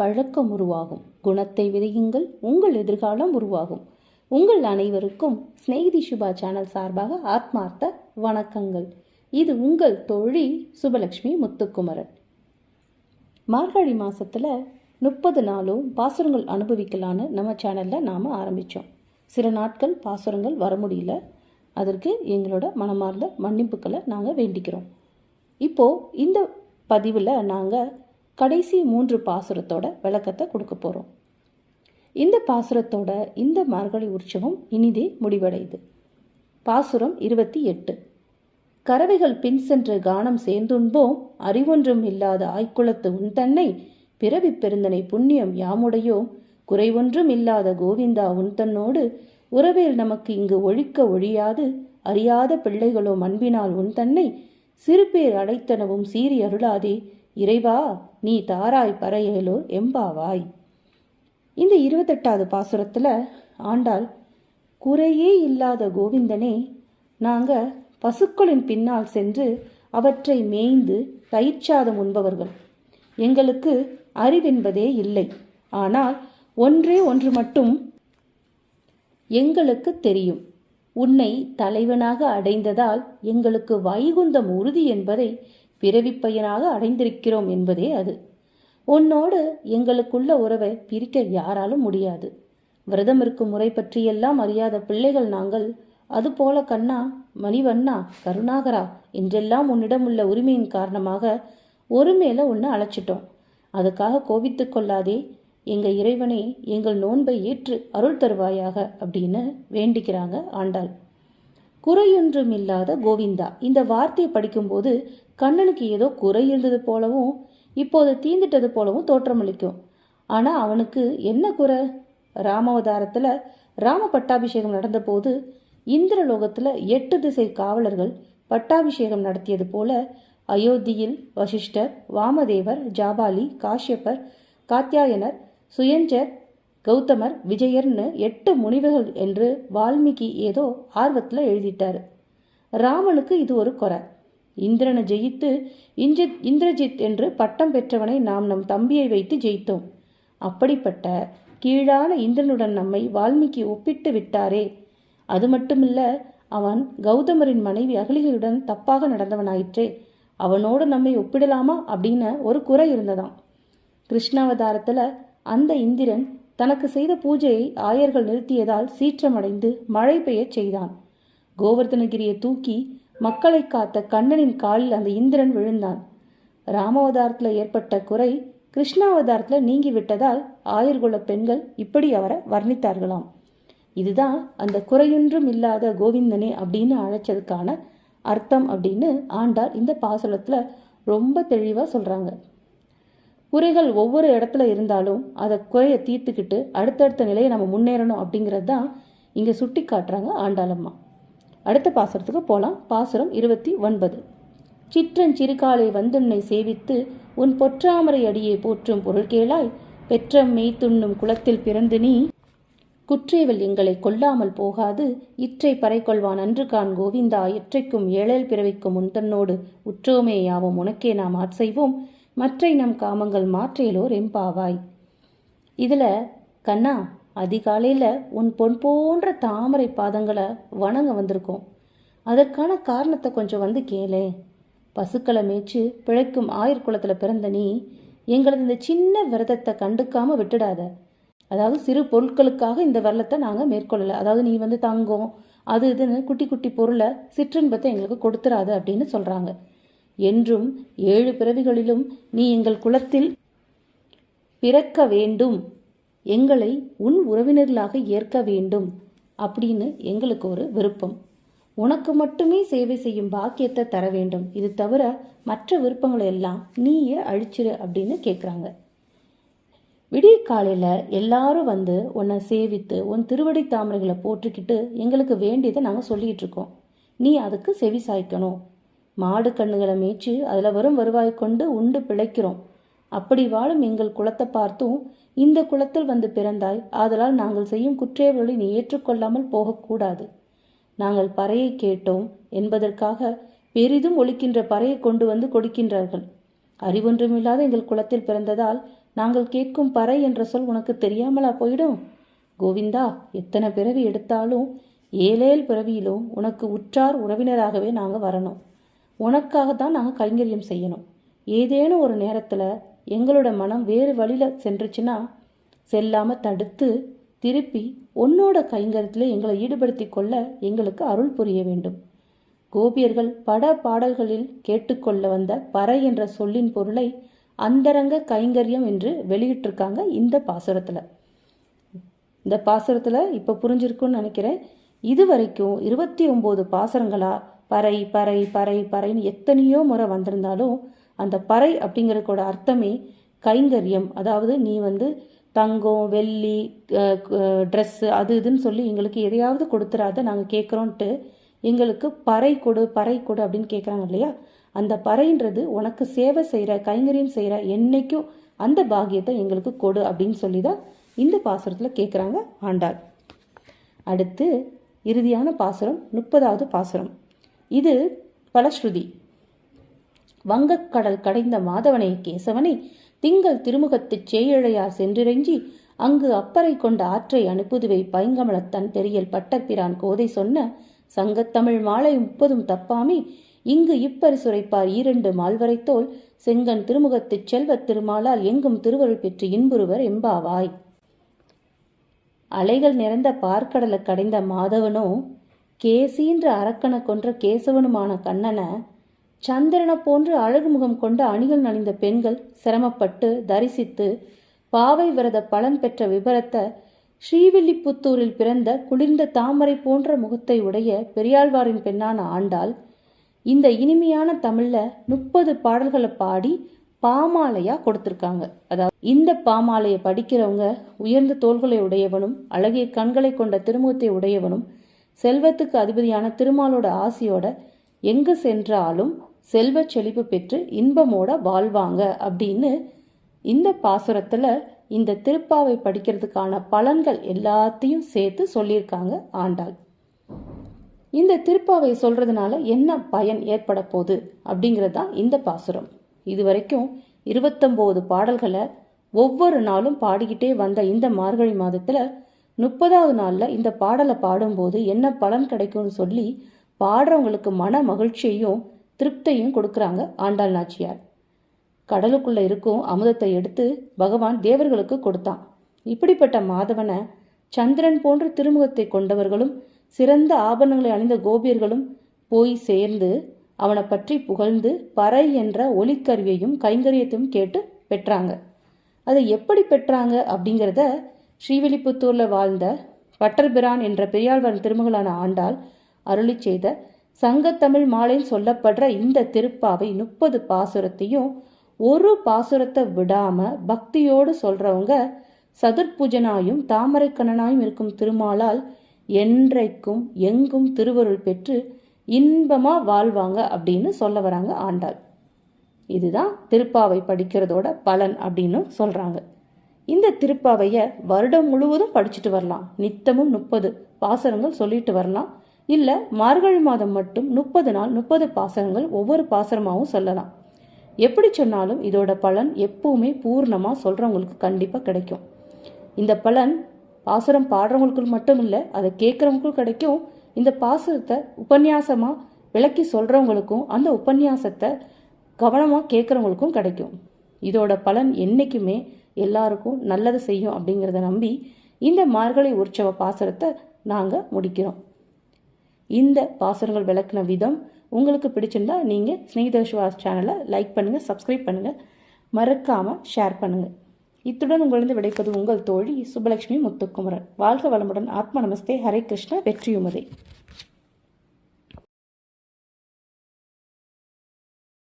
பழக்கம் உருவாகும். குணத்தை விதையுங்கள், உங்கள் எதிர்காலம் உருவாகும். உங்கள் அனைவருக்கும் ஸ்நேகிதி சுபா சேனல் சார்பாக ஆத்மார்த்த வணக்கங்கள். இது உங்கள் தோழி சுபலட்சுமி முத்துக்குமரன். மார்கழி மாசத்துல 30 நாளும் பாசுரங்கள் அனுபவிக்கலான்னு நம்ம சேனல்ல நாம ஆரம்பிச்சோம். சில நாட்கள் பாசுரங்கள் வர முடியல. அதற்கு எங்களோட மனமார்ந்த மன்னிப்புகளை நாங்கள் வேண்டிக்கிறோம். இப்போ இந்த பதிவில் நாங்கள் கடைசி 3 பாசுரத்தோட விளக்கத்தை கொடுக்க போகிறோம். இந்த பாசுரத்தோட இந்த மார்கழி உற்சவம் இனிதே முடிவடையுது. பாசுரம் 28. கறவைகள் பின் சென்று கானம் சேர்ந்துண்போம், அறிவொன்றும் இல்லாத ஆய்க்குளத்து உன் தன்னை பிறவி பெருந்தனை புண்ணியம் யாமுடையோம், குறைவொன்றும் இல்லாத கோவிந்தா உன் தன்னோடு உறவேல் நமக்கு இங்கு ஒழிக்க ஒழியாது, அறியாத பிள்ளைகளோ அன்பினால் உன் தன்னை சிறுபேர் அடைத்தனவும் சீறி அருளாதே, இறைவா நீ தாராய் பறையலோ எம்பாவாய். இந்த 28வது பாசுரத்துல ஆண்டாள், குறையே இல்லாத கோவிந்தனே, நாங்க பசுக்களின் பின்னால் சென்று அவற்றை மேய்ந்து தயிர்ச்சாதம் உண்பவர்கள். எங்களுக்கு அறிவென்பதே இல்லை. ஆனால் ஒன்றே ஒன்று மட்டும் எங்களுக்கு தெரியும். உன்னை தலைவனாக அடைந்ததால் எங்களுக்கு வைகுந்தம் உறுதி என்பதை பிறவிப்பயனாக அடைந்திருக்கிறோம் என்பதே அது. உன்னோடு எங்களுக்குள்ள உறவை பிரிக்க யாராலும் முடியாது. விரதம் இருக்கும் முறை பற்றியெல்லாம் அறியாத பிள்ளைகள் நாங்கள். அதுபோல கண்ணா, மணிவண்ணா, கருணாகரா என்றெல்லாம் உன்னிடம் உள்ள உரிமையின் காரணமாக ஒரு மேல உன்னை அழைச்சிட்டோம். அதுக்காக கோபித்து கொள்ளாதே. எங்கள் இறைவனே, எங்கள் நோன்பை ஏற்று அருள் தருவாயாக அப்படின்னு வேண்டிக்கிறாங்க ஆண்டாள். குறையொன்றும் இல்லாத கோவிந்தா, இந்த வார்த்தையை படிக்கும்போது கண்ணனுக்கு ஏதோ குறை இருந்தது போலவும் இப்போது தீந்துட்டது போலவும் தோற்றமளிக்கும். ஆனால் அவனுக்கு என்ன குறை? ராமாவதாரத்தில் ராம பட்டாபிஷேகம் நடந்தபோது இந்திரலோகத்தில் 8 திசை காவலர்கள் பட்டாபிஷேகம் நடத்தியது போல அயோத்தியில் வசிஷ்டர், வாமதேவர், ஜாபாலி, காஷ்யப்பர், காத்யாயனர், சுயஞ்சர், கௌதமர், விஜயர்னு 8 முனிவர்கள் என்று வால்மீகி ஏதோ ஆர்வத்தில் எழுதிட்டாரு. ராமனுக்கு இது ஒரு குறை. இந்திரனை ஜெயித்து இந்திரஜித் என்று பட்டம் பெற்றவனை நாம் நம் தம்பியை வைத்து ஜெயித்தோம். அப்படிப்பட்ட கீழான இந்திரனுடன் நம்மை வால்மீகி ஒப்பிட்டு விட்டாரே. அது மட்டுமில்ல, அவன் கௌதமரின் மனைவி அகலிகையுடன் தப்பாக நடந்தவனாயிற்றே. அவனோடு நம்மை ஒப்பிடலாமா அப்படின்னு ஒரு குறை இருந்ததாம். கிருஷ்ணாவதாரத்தில் அந்த இந்திரன் தனக்கு செய்த பூஜையை ஆயர்கள் நிறுத்தியதால் சீற்றமடைந்து மழை பெய்யச் செய்தான். கோவர்தனகிரியை தூக்கி மக்களை காத்த கண்ணனின் காலில் அந்த இந்திரன் விழுந்தான். ராமாவதாரத்தில் ஏற்பட்ட குறை கிருஷ்ணாவதாரத்தில் நீங்கி விட்டதால் ஆயர்குல பெண்கள் இப்படி அவரை வர்ணித்தார்களாம். இதுதான் அந்த குறையொன்றும் இல்லாத கோவிந்தனே அப்படின்னு அழைச்சதுக்கான அர்த்தம் அப்படின்னு ஆண்டாள் இந்த பாசுரத்தில் ரொம்ப தெளிவாக சொல்கிறாங்க. குறைகள் ஒவ்வொரு இடத்துல இருந்தாலும் அதை குறையை தீர்த்துக்கிட்டு அடுத்தடுத்த நிலையை நம்ம முன்னேறணும் அப்படிங்கிறது தான் இங்கே சுட்டி காட்டுறாங்க ஆண்டாளம்மா. அடுத்த பாசுரத்துக்கு போகலாம். பாசுரம் 29. சிற்றஞ்சிறுகாலை வந்துன்னை சேவித்து உன் பொற்றாமரை அடியை போற்றும் பொருள் கேளாய், பெற்றம் மெய்த்துண்ணும் குலத்தில் பிறந்து நீ குற்றேவல் எங்களை கொல்லாமல் போகாது, இற்றை பறை கொள்வான் அன்று கான் கோவிந்தா, எற்றைக்கும் ஏழேல் பிறவிக்கும் உன் தன்னோடு உற்றோமே யாவும் உனக்கே நாம் ஆட்செய்வோம், மற்றை நம் காமங்கள் மாற்றேலோர் எம்பாவாய். இதில் கண்ணா, அதிகாலையில் உன் பொன் போன்ற தாமரை பாதங்களை வணங்க வந்திருக்கோம். அதற்கான காரணத்தை கொஞ்சம் வந்து கேளே. பசுக்களை மேய்ச்சி பிழைக்கும் ஆயர்குலத்தில் பிறந்த நீ எங்களது இந்த சின்ன விரதத்தை கண்டுக்காம விட்டுடாத. அதாவது சிறு பொருட்களுக்காக இந்த விரதத்தை நாங்கள் மேற்கொள்ளலை. அதாவது நீ வந்து தங்கம் அது இதுன்னு குட்டி குட்டி பொருளை சிற்றின்பத்தை எங்களுக்கு கொடுத்துடாத அப்படின்னு சொல்கிறாங்க. என்றும் 7 பிறவிகளிலும் நீ எங்கள் குலத்தில் பிறக்க வேண்டும், எங்களை உன் உறவினர்களாக ஏற்க வேண்டும் அப்படின்னு எங்களுக்கு ஒரு விருப்பம். உனக்கு மட்டுமே சேவை செய்யும் பாக்கியத்தை தர வேண்டும். இது தவிர மற்ற விருப்பங்களை எல்லாம் நீயே அழிச்சிரு அப்படின்னு கேட்குறாங்க. விடிய காலையில் எல்லாரும் வந்து உன்னை சேவித்து உன் திருவடி தாமரைகளை போட்டுக்கிட்டு எங்களுக்கு வேண்டியதை நாங்கள் சொல்லிகிட்டு இருக்கோம். நீ அதுக்கு செவி சாய்க்கணும். மாடு கண்ணுகளை மேய்ச்சி அதில் வரும் வருவாய் கொண்டு உண்டு பிழைக்கிறோம். அப்படி வாழும் எங்கள் குலத்தை பார்த்தும் இந்த குலத்தில் வந்து பிறந்தாய், ஆதலால் நாங்கள் செய்யும் குற்றேவர்களை நீ ஏற்றுக்கொள்ளாமல் போகக்கூடாது. நாங்கள் பறையை கேட்டோம் என்பதற்காக பெரிதும் ஒலிக்கின்ற பறையை கொண்டு வந்து கொடுக்கின்றார்கள். அறிவொன்றுமில்லாத எங்கள் குலத்தில் பிறந்ததால் நாங்கள் கேட்கும் பறை என்ற சொல் உனக்கு தெரியாமலா போயிடும்? கோவிந்தா, எத்தனை பிறவி எடுத்தாலும் ஏழேல் பிறவியிலும் உனக்கு உற்றார் உறவினராகவே நாங்கள் வரணும். உனக்காக தான் நாங்கள் கைங்கரியம் செய்யணும். ஏதேனும் ஒரு நேரத்தில் எங்களோட மனம் வேறு வழியில் சென்றுச்சுன்னா செல்லாமல் தடுத்து திருப்பி உன்னோட கைங்கரியத்தில் எங்களை ஈடுபடுத்தி கொள்ள எங்களுக்கு அருள் புரிய வேண்டும். கோபியர்கள் பட பாடல்களில் கேட்டுக்கொள்ள வந்த பறை என்ற சொல்லின் பொருளை அந்தரங்க கைங்கரியம் என்று வெளியிட்டிருக்காங்க இந்த பாசுரத்தில். இந்த பாசுரத்தில் இப்போ புரிஞ்சிருக்குன்னு நினைக்கிறேன். இது வரைக்கும் 29 பாசுரங்களா பறை பறை பறை பறைன்னு எத்தனையோ முறை வந்திருந்தாலும் அந்த பறை அப்படிங்கிறதோட அர்த்தமே கைங்கரியம். அதாவது நீ தங்கம் வெள்ளி ட்ரெஸ்ஸு அது இதுன்னு சொல்லி எங்களுக்கு எதையாவது கொடுத்துறாத, நாங்கள் கேட்குறோன்ட்டு எங்களுக்கு பறை கொடு பறை கொடு அப்படின்னு கேட்குறாங்க இல்லையா? அந்த பறைன்றது உனக்கு சேவை செய்கிற கைங்கரியம் செய்கிற என்னைக்கும் அந்த பாக்கியத்தை எங்களுக்கு கொடு அப்படின்னு சொல்லி தான் இந்த பாசுரத்தில் கேட்குறாங்க ஆண்டாள். அடுத்து இறுதியான பாசுரம் 30வது பாசுரம். இது பலஸ்ருதி. வங்கக்கடல் கடைந்த மாதவனை கேசவனை திங்கள் திருமுகத்துச் சேயிழையார் சென்றிறைஞ்சி அங்கு அப்பறை கொண்ட ஆற்றை அனுப்புதுவை பைங்கமலத்தன் தெரியல் பட்டப்பிரான் கோதை சொன்ன சங்கத்தமிழ் மாலை 30 தப்பாமி இங்கு இப்பரிசுரைப்பார் 2 மால்வரைத்தோல் செங்கன் திருமுகத்துச் செல்வத் திருமாலால் எங்கும் திருவருள் பெற்று இன்புறுவர் எம்பாவாய். அலைகள் நிறைந்த பார்க்கடலை கடைந்த மாதவனோ கேசின்ற அரக்கனை கொன்ற கேசவனுமான கண்ணனை சந்திரனை போன்று அழகுமுகம் கொண்ட அணிகள் நலிந்த பெண்கள் சிரமப்பட்டு தரிசித்து பாவை விரத பலன் பெற்ற விபரத்தை ஸ்ரீவில்லிபுத்தூரில் பிறந்த குளிர்ந்த தாமரை போன்ற முகத்தை உடைய பெரியாழ்வாரின் பெண்ணான ஆண்டாள் இந்த இனிமையான தமிழ்ல 30 பாடல்களை பாடி பாமாலையா கொடுத்திருக்காங்க. அதாவது இந்த பாமாலையை படிக்கிறவங்க உயர்ந்த தோள்களை உடையவனும் அழகிய கண்களை கொண்ட திருமுகத்தை உடையவனும் செல்வத்துக்கு அதிபதியான திருமாலோட ஆசியோட எங்கு சென்றாலும் செல்வ செழிப்பு பெற்று இன்பமோட வாழ்வாங்க அப்படின்னு இந்த பாசுரத்துல இந்த திருப்பாவை படிக்கிறதுக்கான பலன்கள் எல்லாத்தையும் சேர்த்து சொல்லியிருக்காங்க ஆண்டாள். இந்த திருப்பாவை சொல்றதுனால என்ன பயன் ஏற்பட போகுது அப்படிங்கிறது தான் இந்த பாசுரம். இதுவரைக்கும் 29 பாடல்களை ஒவ்வொரு நாளும் பாடிக்கிட்டே வந்த இந்த மார்கழி மாதத்துல 30வது நாளில் இந்த பாடலை பாடும்போது என்ன பலன் கிடைக்கும்னு சொல்லி பாடுறவங்களுக்கு மன மகிழ்ச்சியையும் திருப்தியையும் கொடுக்குறாங்க ஆண்டாள் நாச்சியார். கடலுக்குள்ள இருக்கும் அமுதத்தை எடுத்து பகவான் தேவர்களுக்கு கொடுத்தான். இப்படிப்பட்ட மாதவனை சந்திரன் போன்ற திருமுகத்தை கொண்டவர்களும் சிறந்த ஆபரணங்களை அணிந்த கோபியர்களும் போய் சேர்ந்து அவனை பற்றி புகழ்ந்து பறை என்ற ஒலிக்கருவியையும் கைங்கரியத்தையும் கேட்டு பெற்றாங்க. அதை எப்படி பெற்றாங்க அப்படிங்கிறத ஸ்ரீவில்லிபுத்தூரில் வாழ்ந்த பட்டர்பிரான் என்ற பெரியாழ்வாரின் திருமகளான ஆண்டாள் அருளி செய்த சங்கத்தமிழ் மாலைன்னு சொல்லப்படுற இந்த திருப்பாவை 30 பாசுரத்தையும் ஒரு பாசுரத்தை விடாம பக்தியோடு சொல்றவங்க சதுர்பூஜனாயும் தாமரைக்கண்ணனாயும் இருக்கும் திருமாலால் என்றைக்கும் எங்கும் திருவருள் பெற்று இன்பமா வாழ்வாங்க அப்படின்னு சொல்ல வராங்க ஆண்டாள். இதுதான் திருப்பாவை படிக்கிறதோட பலன் அப்படின்னு சொல்றாங்க. இந்த திருப்பாவையை வருடம் முழுவதும் படிச்சுட்டு வரலாம். நித்தமும் 30 பாசுரங்கள் சொல்லிட்டு வரலாம். இல்லை மார்கழி மாதம் மட்டும் 30 நாள் 30 பாசுரங்கள் ஒவ்வொரு பாசுரமாகவும் சொல்லலாம். எப்படி சொன்னாலும் இதோட பலன் எப்பவுமே பூர்ணமாக சொல்கிறவங்களுக்கு கண்டிப்பாக கிடைக்கும். இந்த பலன் பாசுரம் பாடுறவங்களுக்கு மட்டும் இல்லை, அதை கேட்குறவங்களுக்கும் கிடைக்கும். இந்த பாசுரத்தை உபன்யாசமாக விளக்கி சொல்கிறவங்களுக்கும் அந்த உபன்யாசத்தை கவனமாக கேட்குறவங்களுக்கும் கிடைக்கும். இதோட பலன் என்றைக்குமே எல்லாருக்கும் நல்லது செய்யும் அப்படிங்கிறத நம்பி இந்த மார்கழி உற்சவ பாசுரத்தை நாங்கள் முடிக்கிறோம். இந்த பாசுரங்கள் விளக்கின விதம் உங்களுக்கு பிடிச்சிருந்தா நீங்கள் ஸ்நேகிதவிஸ்வாஸ் சேனலை லைக் பண்ணுங்கள், சப்ஸ்கிரைப் பண்ணுங்கள், மறக்காமல் ஷேர் பண்ணுங்கள். இத்துடன் உங்களிருந்து விடைப்பது உங்கள் தோழி சுபலட்சுமி முத்துக்குமரன். வாழ்க வளமுடன். ஆத்மா நமஸ்தே. ஹரே கிருஷ்ணா. வெற்றியுமதே.